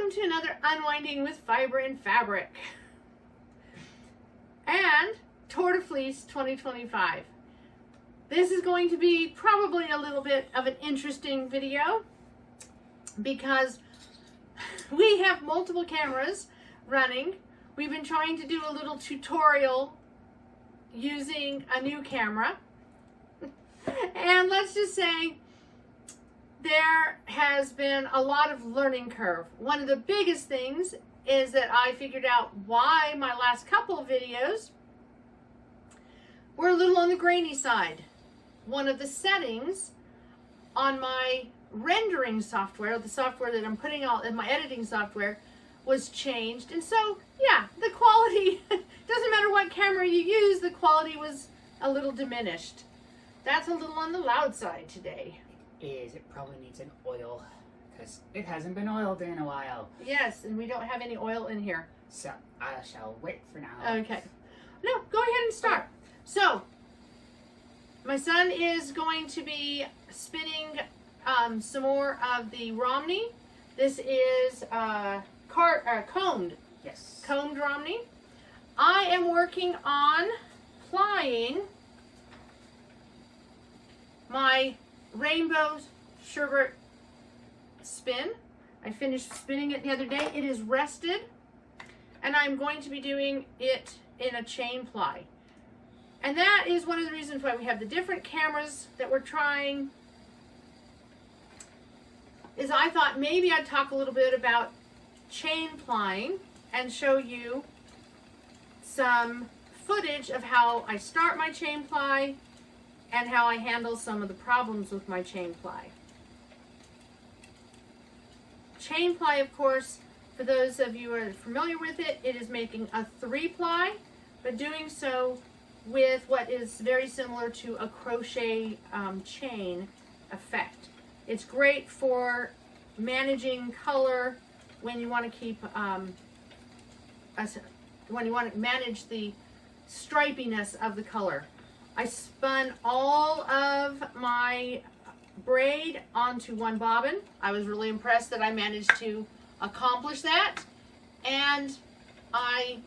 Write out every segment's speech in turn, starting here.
welcome to another Unwinding with Fiber and Fabric and Tour de Fleece 2025. This is going to be probably a little bit of an interesting video because we have multiple cameras running. We've been trying to do a little tutorial using a new camera, and let's just say there has been a lot of learning curve. One of the biggest things is that I figured out why my last couple of videos were a little on the grainy side. One of the settings on my rendering software, the software that I'm putting all in my editing software, was changed, and so yeah, the quality doesn't matter what camera you use, the quality was a little diminished. That's a little on the loud side today. It probably needs an oil because it hasn't been oiled in a while. Yes, and we don't have any oil in here. So I shall wait for now. Okay. No, go ahead and start. So, my son is going to be spinning some more of the Romney. This is combed. Yes. Combed Romney. I am working on plying my rainbow sherbet spin. I finished spinning it the other day. It is rested, and I'm going to be doing it in a chain ply. And that is one of the reasons why we have the different cameras that we're trying. Is I thought maybe I'd talk a little bit about chain plying and show you some footage of how I start my chain ply and how I handle some of the problems with my chain ply. Chain ply, of course, for those of you who are familiar with it, it is making a 3-ply, but doing so with what is very similar to a crochet chain effect. It's great for managing color when you want to keep, when you want to manage the stripiness of the color. I spun all of my braid onto one bobbin. I was really impressed that I managed to accomplish that, and I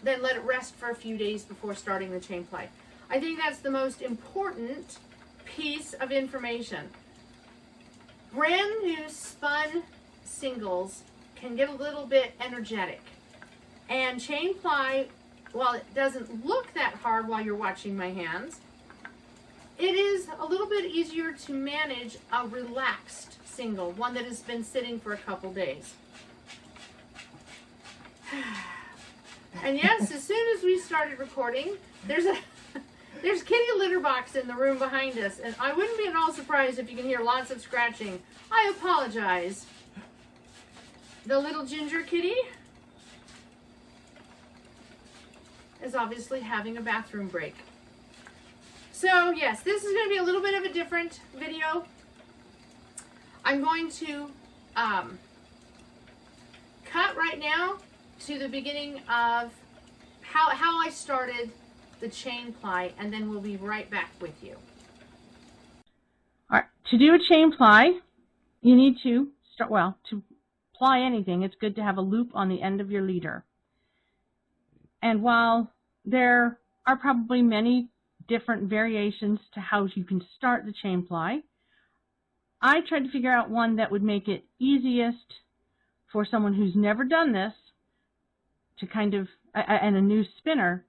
then let it rest for a few days before starting the chain ply. I think that's the most important piece of information. Brand new spun singles can get a little bit energetic, and chain ply, while it doesn't look that hard while you're watching my hands, it is a little bit easier to manage a relaxed single, one that has been sitting for a couple days. And yes, as soon as we started recording, there's kitty litter box in the room behind us, and I wouldn't be at all surprised if you can hear lots of scratching. I apologize. The little ginger kitty is obviously having a bathroom break. So yes, this is going to be a little bit of a different video. I'm going to cut right now to the beginning of how I started the chain ply, and then we'll be right back with you. All right, to do a chain ply, you need to start, well, to ply anything, it's good to have a loop on the end of your leader. And while there are probably many different variations to how you can start the chain ply, I tried to figure out one that would make it easiest for someone who's never done this to kind of, and a new spinner,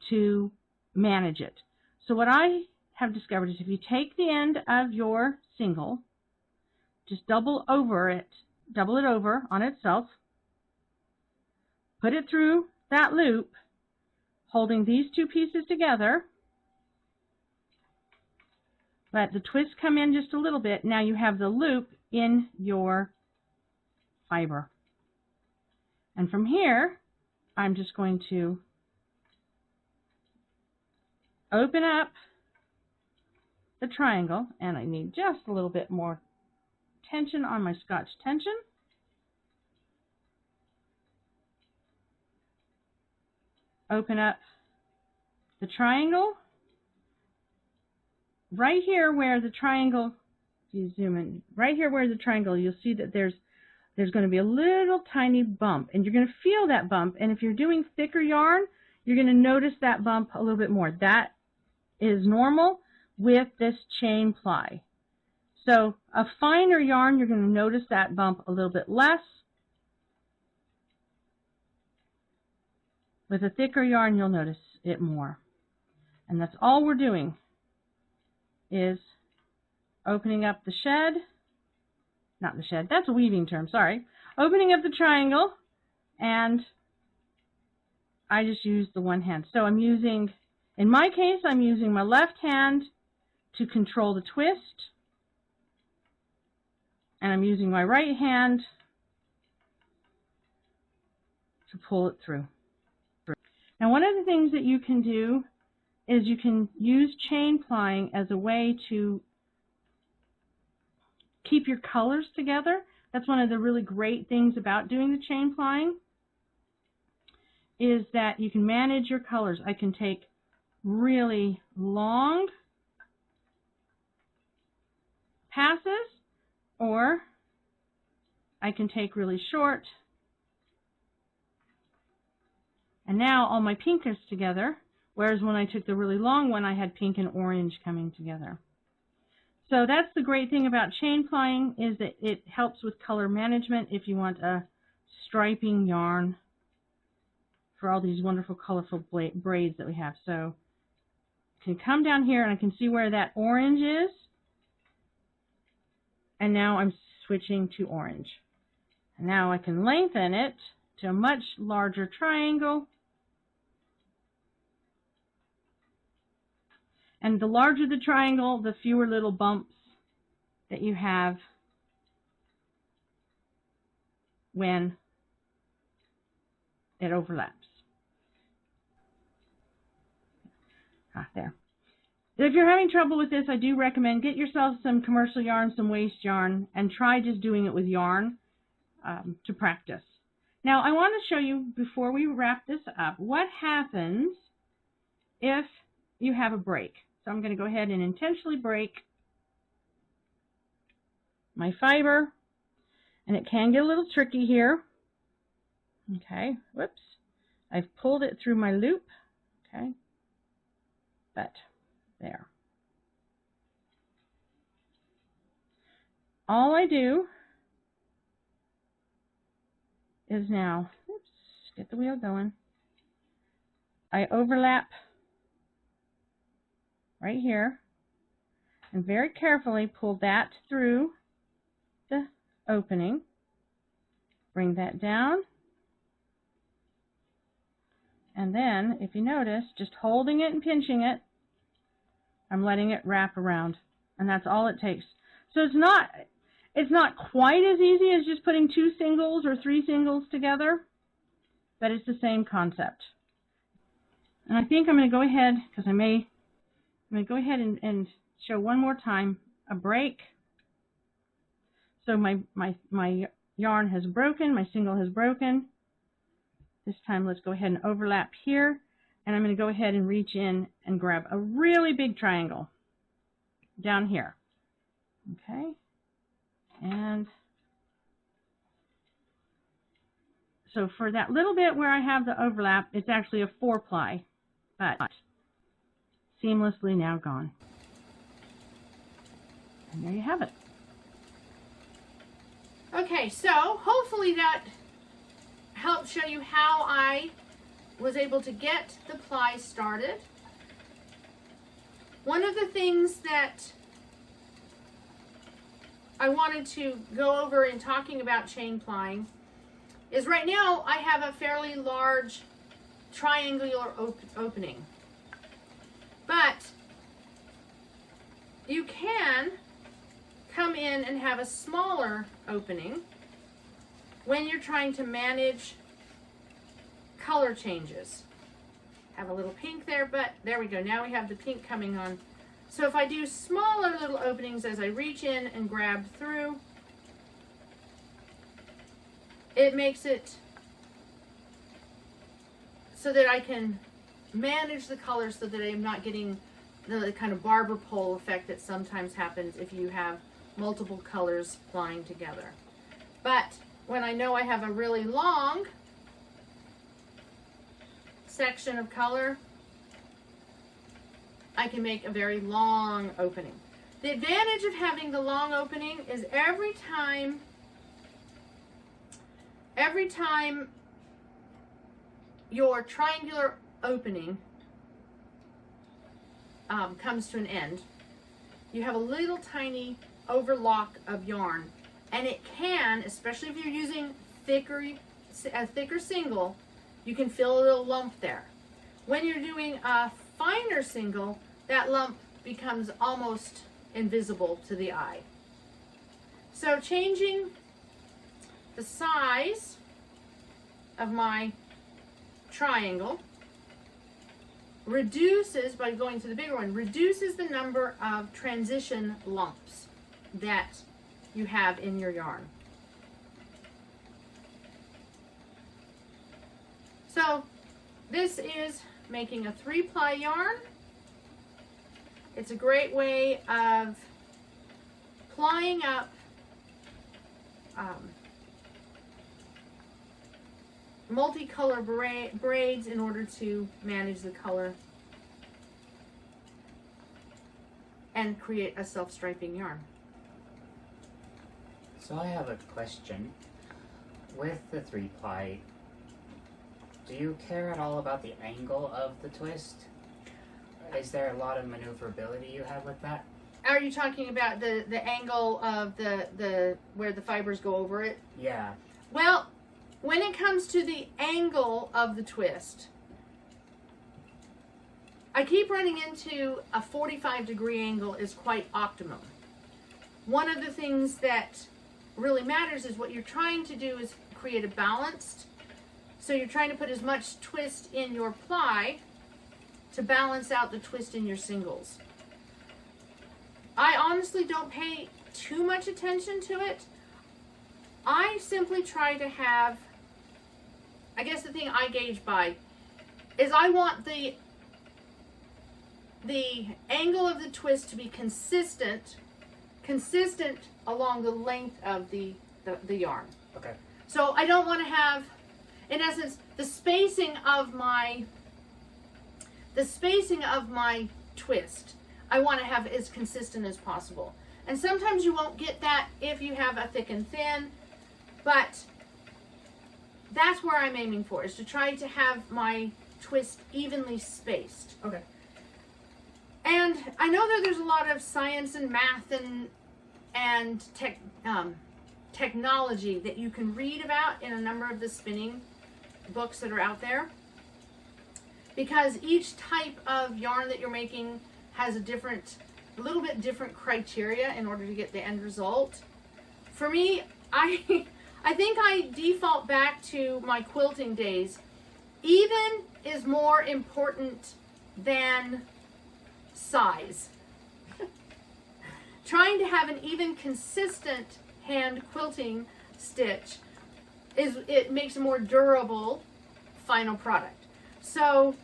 to manage it. So what I have discovered is if you take the end of your single, just double it over on itself, put it through that loop, holding these two pieces together, let the twists come in just a little bit. Now you have the loop in your fiber. And from here, I'm just going to open up the triangle, and I need just a little bit more tension on my Scotch tension. Open up the triangle. Right here where the triangle, if you zoom in, right here where the triangle, you'll see that there's there's going to be a little tiny bump, and you're going to feel that bump. And if you're doing thicker yarn, you're going to notice that bump a little bit more. That is normal with this chain ply. So a finer yarn, you're going to notice that bump a little bit less. With a thicker yarn, you'll notice it more. And that's all we're doing, is opening up the shed. Not the shed, that's a weaving term, sorry. Opening up the triangle, and I just use the one hand. So I'm using, in my case, I'm using my left hand to control the twist, and I'm using my right hand to pull it through. Now, one of the things that you can do is you can use chain plying as a way to keep your colors together. That's one of the really great things about doing the chain plying, is that you can manage your colors. I can take really long passes, or I can take really short. And now all my pink is together, whereas when I took the really long one, I had pink and orange coming together. So that's the great thing about chain plying, is that it helps with color management if you want a striping yarn for all these wonderful colorful braids that we have. So I can come down here and I can see where that orange is. And now I'm switching to orange. And now I can lengthen it to a much larger triangle. And the larger the triangle, the fewer little bumps that you have when it overlaps. There. If you're having trouble with this, I do recommend get yourself some commercial yarn, some waste yarn, and try just doing it with yarn to practice. Now, I want to show you, before we wrap this up, what happens if you have a break. So I'm going to go ahead and intentionally break my fiber, and it can get a little tricky here. Okay, whoops. I've pulled it through my loop, okay, but there. All I do is now, oops, get the wheel going. I overlap right here and very carefully pull that through the opening. Bring that down. And then, if you notice, just holding it and pinching it, I'm letting it wrap around. And that's all it takes. So it's not quite as easy as just putting 2 singles or 3 singles together, but it's the same concept. And I think I'm going to go ahead, because I'm going to go ahead and show one more time a break. So my yarn has broken, my single has broken. This time let's go ahead and overlap here, and I'm going to go ahead and reach in and grab a really big triangle down here. Okay, and so for that little bit where I have the overlap, it's actually a 4-ply, but seamlessly now gone. And there you have it. Okay, so hopefully that helped show you how I was able to get the ply started. One of the things that I wanted to go over in talking about chain plying is right now I have a fairly large triangular opening. But you can come in and have a smaller opening when you're trying to manage color changes. Have a little pink there, but there we go. Now we have the pink coming on. So if I do smaller little openings as I reach in and grab through, it makes it so that I can manage the colors so that I'm not getting the kind of barber pole effect that sometimes happens if you have multiple colors flying together. But when I know I have a really long section of color, I can make a very long opening. The advantage of having the long opening is every time your triangular opening comes to an end, you have a little tiny overlock of yarn, and it can, especially if you're using a thicker single, you can feel a little lump there. When you're doing a finer single, that lump becomes almost invisible to the eye. So changing the size of my triangle reduces, by going to the bigger one, reduces the number of transition lumps that you have in your yarn. So this is making a 3-ply yarn. It's a great way of plying up multicolor braids in order to manage the color and create a self-striping yarn. So I have a question. With the 3-ply, do you care at all about the angle of the twist? Is there a lot of maneuverability you have with that? Are you talking about the angle of the where the fibers go over it? Yeah. Well, when it comes to the angle of the twist, I keep running into a 45-degree angle is quite optimum. One of the things that really matters is what you're trying to do is create a balanced, so you're trying to put as much twist in your ply to balance out the twist in your singles. I honestly don't pay too much attention to it. I simply try to have, I guess the thing I gauge by is I want the angle of the twist to be consistent along the length of the yarn. Okay. So I don't want to have, in essence, the spacing of my twist, I want to have as consistent as possible. And sometimes you won't get that if you have a thick and thin, but that's where I'm aiming for, is to try to have my twist evenly spaced. Okay. And I know that there's a lot of science and math and technology that you can read about in a number of the spinning books that are out there, because each type of yarn that you're making has a little bit different criteria in order to get the end result. For me, I think I default back to my quilting days. Even is more important than size. Trying to have an even, consistent hand quilting stitch it makes a more durable final product. So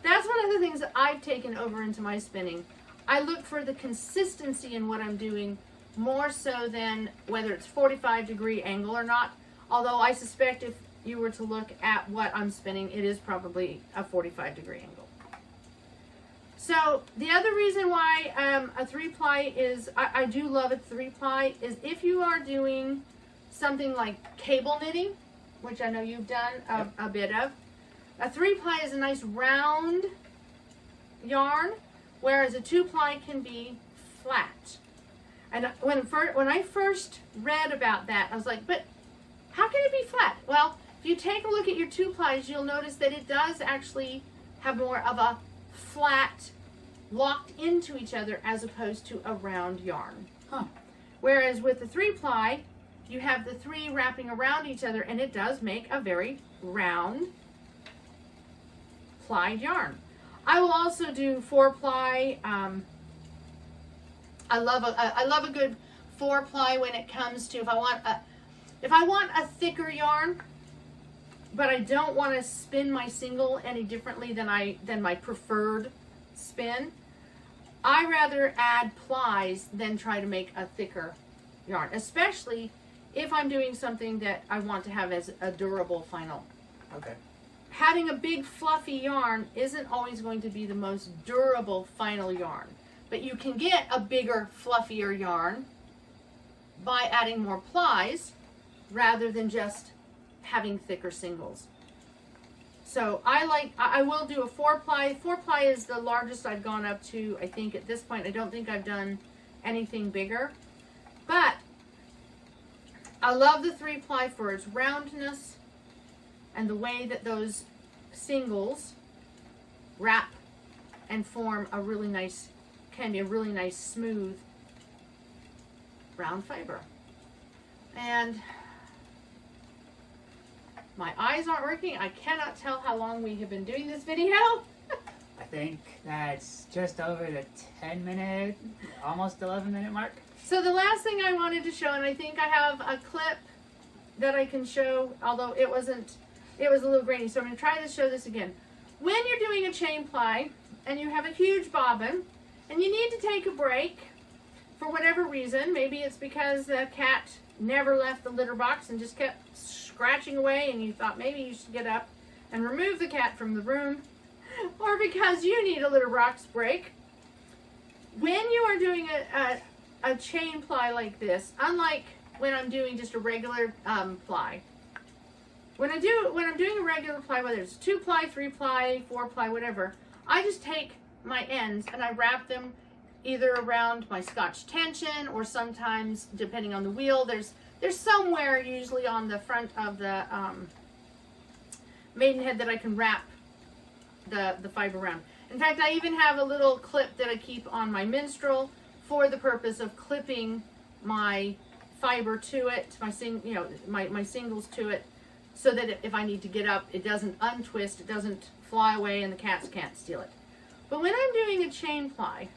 that's one of the things that I've taken over into my spinning. I look for the consistency in what I'm doing more so than whether it's 45-degree angle or not. Although I suspect if you were to look at what I'm spinning, it is probably a 45-degree angle. So the other reason why a 3-ply is, I do love a 3-ply, is if you are doing something like cable knitting, which I know you've done a bit of, a 3-ply is a nice round yarn, whereas a 2-ply can be flat. And when I first read about that, I was like, but how can it be flat? Well, if you take a look at your 2-plies, you'll notice that it does actually have more of a flat, locked into each other as opposed to a round yarn. Huh. Whereas with the 3-ply, you have the 3 wrapping around each other, and it does make a very round plied yarn. I will also do 4-ply. I love a good 4-ply when it comes to if I want a thicker yarn, but I don't want to spin my single any differently than my preferred spin. I rather add plies than try to make a thicker yarn, especially if I'm doing something that I want to have as a durable final. Okay. Having a big fluffy yarn isn't always going to be the most durable final yarn, but you can get a bigger, fluffier yarn by adding more plies rather than just having thicker singles. So I will do a 4-ply. 4-ply is the largest I've gone up to, I think, at this point. I don't think I've done anything bigger. But I love the 3-ply for its roundness and the way that those singles wrap and form a really nice, can be a really nice, smooth, round fiber. And my eyes aren't working. I cannot tell how long we have been doing this video. I think that's just over the 10-minute, almost 11-minute mark. So the last thing I wanted to show, and I think I have a clip that I can show, although it was a little grainy, so I'm going to try to show this again. When you're doing a chain ply and you have a huge bobbin and you need to take a break for whatever reason, maybe it's because the cat never left the litter box and just kept scratching away and you thought maybe you should get up and remove the cat from the room, or because you need a litter box break. When you are doing a chain ply like this, unlike when I'm doing just a regular ply, when I'm doing a regular ply, whether it's 2-ply, 3-ply, 4-ply, whatever, I just take my ends and I wrap them either around my Scotch tension, or sometimes, depending on the wheel, there's somewhere usually on the front of the maidenhead that I can wrap the fiber around. In fact, I even have a little clip that I keep on my minstrel for the purpose of clipping my fiber to it, my singles to it, so that if I need to get up, it doesn't untwist, it doesn't fly away, and the cats can't steal it. But when I'm doing a chain ply,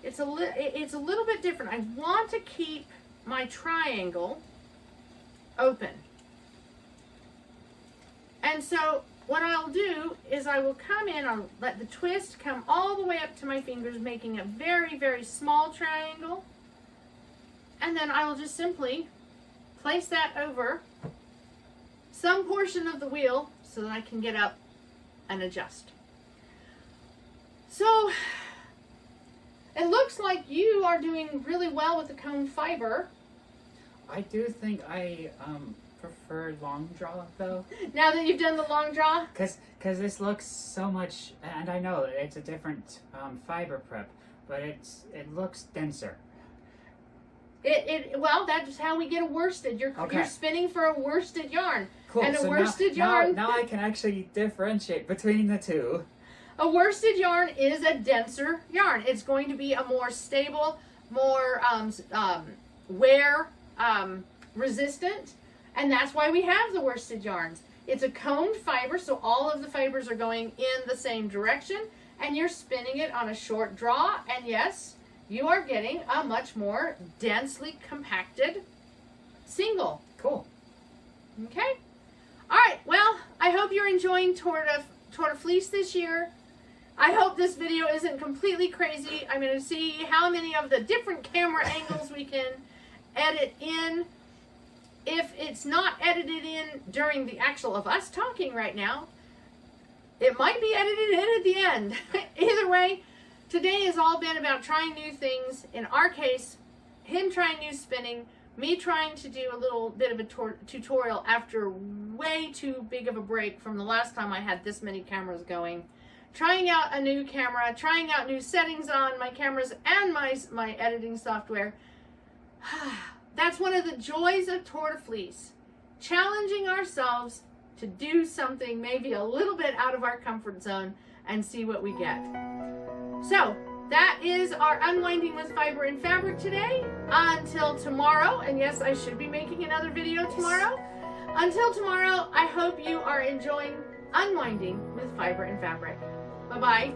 it's a little bit different. I want to keep my triangle open. And so what I'll do is I will come in, I'll let the twist come all the way up to my fingers, making a very, very small triangle. And then I will just simply place that over some portion of the wheel so that I can get up and adjust. So it looks like you are doing really well with the cone fiber. I do think I prefer long draw though. Now that you've done the long draw? Cause this looks so much, and I know it's a different fiber prep, but it looks denser. Well, that's how we get a worsted. You're spinning for a worsted yarn. Cool. And so a worsted yarn. Now I can actually differentiate between the two. A worsted yarn is a denser yarn. It's going to be a more stable, more wear resistant, and that's why we have the worsted yarns. It's a coned fiber, so all of the fibers are going in the same direction, and you're spinning it on a short draw, and yes, you are getting a much more densely compacted single. Cool. Okay? All right, well, I hope you're enjoying Tour de Fleece this year. I hope this video isn't completely crazy. I'm going to see how many of the different camera angles we can edit in. If it's not edited in during the actual of us talking right now, it might be edited in at the end. Either way, today has all been about trying new things. In our case, him trying new spinning, me trying to do a little bit of a tutorial after way too big of a break from the last time I had this many cameras going. Trying out a new camera, trying out new settings on my cameras and my editing software. That's one of the joys of Tour de Fleece. Challenging ourselves to do something maybe a little bit out of our comfort zone and see what we get. So, that is our Unwinding with Fiber and Fabric today. Until tomorrow, and yes, I should be making another video tomorrow. Until tomorrow, I hope you are enjoying Unwinding with Fiber and Fabric. Bye-bye.